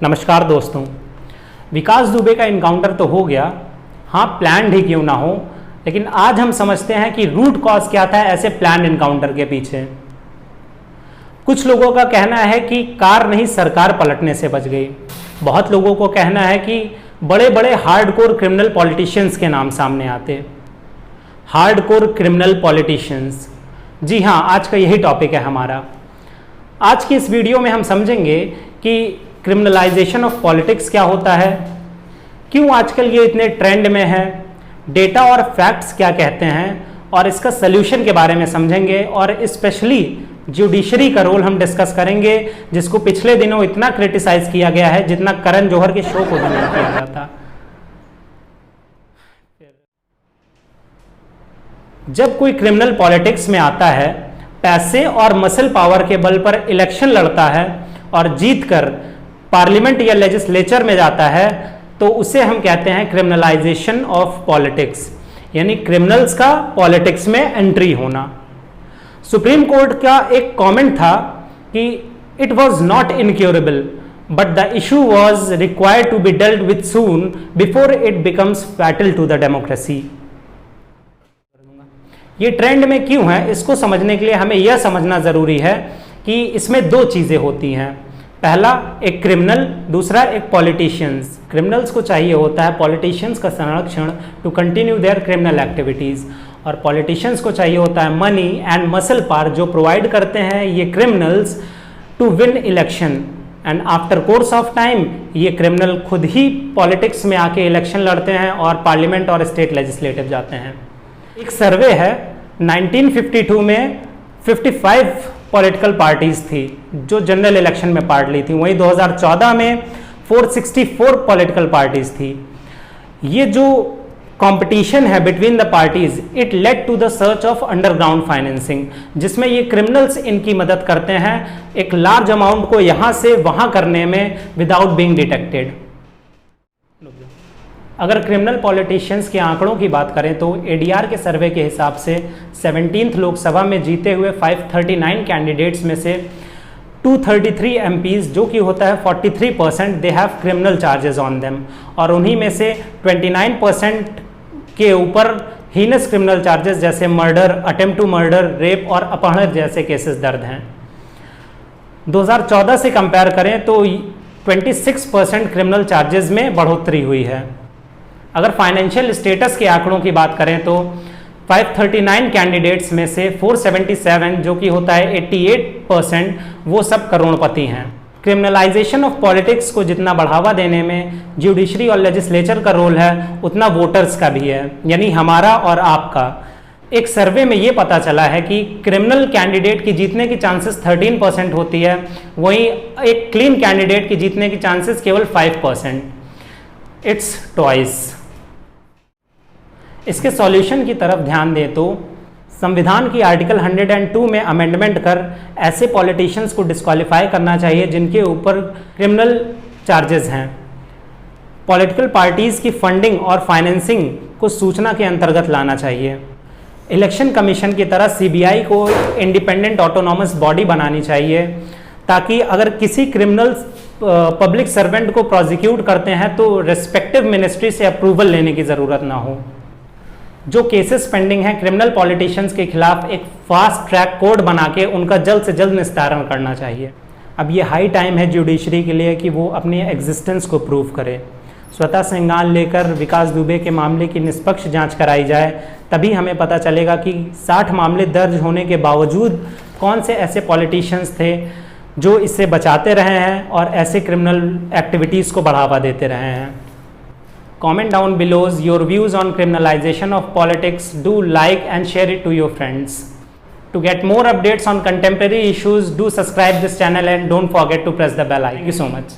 नमस्कार दोस्तों। विकास दुबे का इनकाउंटर तो हो गया, हाँ प्लान्ड ही क्यों ना हो, लेकिन आज हम समझते हैं कि रूट कॉज क्या था ऐसे प्लान्ड इनकाउंटर के पीछे। कुछ लोगों का कहना है कि कार नहीं सरकार पलटने से बच गई। बहुत लोगों को कहना है कि बड़े बड़े हार्डकोर क्रिमिनल पॉलिटिशियंस के नाम सामने आते। हार्डकोर क्रिमिनल पॉलिटिशियंस, जी हाँ, आज का यही टॉपिक है हमारा। आज की इस वीडियो में हम समझेंगे कि क्रिमिनलाइजेशन ऑफ पॉलिटिक्स क्या होता है, क्यों आजकल ये इतने ट्रेंड में है, डेटा और फैक्ट्स क्या कहते हैं, और इसका सल्यूशन के बारे में समझेंगे। और स्पेशली जुडिशरी का रोल हम डिस्कस करेंगे, जिसको पिछले दिनों इतना क्रिटिसाइज किया गया है जितना करण जौहर के शो को भी नहीं किया गया था। जब कोई क्रिमिनल पॉलिटिक्स में आता है, पैसे और मसल पावर के बल पर इलेक्शन लड़ता है और जीतकर पार्लियामेंट या लेजिस्लेचर में जाता है, तो उसे हम कहते हैं क्रिमिनलाइजेशन ऑफ पॉलिटिक्स, यानी क्रिमिनल्स का पॉलिटिक्स में एंट्री होना। सुप्रीम कोर्ट का एक कमेंट था कि it was not incurable but the issue was required to be dealt with soon before it becomes fatal to the democracy. ये ट्रेंड में क्यों है, इसको समझने के लिए हमें यह समझना जरूरी है कि इसमें दो चीजें होती हैं। पहला एक क्रिमिनल, दूसरा एक पॉलिटिशियंस। क्रिमिनल्स को चाहिए होता है पॉलिटिशियंस का संरक्षण to continue their criminal activities, और पॉलिटिशियंस को चाहिए होता है मनी एंड मसल पावर जो प्रोवाइड करते हैं ये criminals to win election. And after course of time ये क्रिमिनल खुद ही पॉलिटिक्स में आके इलेक्शन लड़ते हैं और पार्लियामेंट और स्टेट लेजिस्लेटिव जाते हैं। एक सर्वे है 1952 में 55 पॉलिटिकल पार्टीज थी जो जनरल इलेक्शन में पार्ट ली थी, वहीं 2014 में 464 पॉलिटिकल पार्टीज थी। ये जो कंपटीशन है between the parties, it led to the search of underground financing, जिसमें ये क्रिमिनल्स इनकी मदद करते हैं एक लार्ज अमाउंट को यहां से वहां करने में विदाउट बीइंग डिटेक्टेड। अगर क्रिमिनल पॉलिटिशियंस के आंकड़ों की बात करें तो एडीआर के सर्वे के हिसाब से 17th लोकसभा में जीते हुए 539 कैंडिडेट्स में से 233 एमपीज, जो कि होता है 43%, they have criminal charges on them, और उन्हीं में से 29% के ऊपर हीनस क्रिमिनल चार्जेस जैसे murder, attempt to murder, rape और अपहरण जैसे केसेस दर्ज हैं। 2014 से कंपेयर करें तो 26% क्रिमिनल चार्जेस में बढ़ोतरी हुई है। अगर फाइनेंशियल स्टेटस के आंकड़ों की बात करें तो 539 कैंडिडेट्स में से 477, जो कि होता है 88%, वो सब करोड़पति हैं। क्रिमिनलाइजेशन ऑफ पॉलिटिक्स को जितना बढ़ावा देने में जुडिशरी और लेजिस्लेचर का रोल है, उतना वोटर्स का भी है, यानी हमारा और आपका। एक सर्वे में ये पता चला है कि क्रिमिनल कैंडिडेट की जीतने की चांसेस 13% होती है, वहीं एक क्लीन कैंडिडेट की जीतने की चांसेस केवल 5%। It's twice. इसके सॉल्यूशन की तरफ ध्यान दें तो संविधान की आर्टिकल 102 में अमेंडमेंट कर ऐसे पॉलिटिशियंस को डिस्क्वालीफाई करना चाहिए जिनके ऊपर क्रिमिनल चार्जेस हैं। पॉलिटिकल पार्टीज की फंडिंग और फाइनेंसिंग को सूचना के अंतर्गत लाना चाहिए। इलेक्शन कमीशन की तरह सीबीआई को इंडिपेंडेंट ऑटोनॉमस बॉडी बनानी चाहिए, ताकि अगर किसी क्रिमिनल पब्लिक सर्वेंट को प्रोसिक्यूट करते हैं तो रिस्पेक्टिव मिनिस्ट्री से अप्रूवल लेने की ज़रूरत ना हो। जो केसेस पेंडिंग हैं क्रिमिनल पॉलिटिशियंस के खिलाफ, एक फास्ट ट्रैक कोर्ट बना के उनका जल्द से जल्द निस्तारण करना चाहिए। अब ये हाई टाइम है जुडिशरी के लिए कि वो अपनी एग्जिस्टेंस को प्रूव करे। स्वतः संज्ञान लेकर विकास दुबे के मामले की निष्पक्ष जांच कराई जाए, तभी हमें पता चलेगा कि 60 मामले दर्ज होने के बावजूद कौन से ऐसे पॉलिटिशियंस थे जो इससे बचाते रहे हैं और ऐसे क्रिमिनल एक्टिविटीज़ को बढ़ावा देते रहे हैं। Comment down below your views on criminalization of politics. Do like and share it to your friends. To get more updates on contemporary issues, do subscribe this channel and don't forget to press the bell icon. Thank you so much.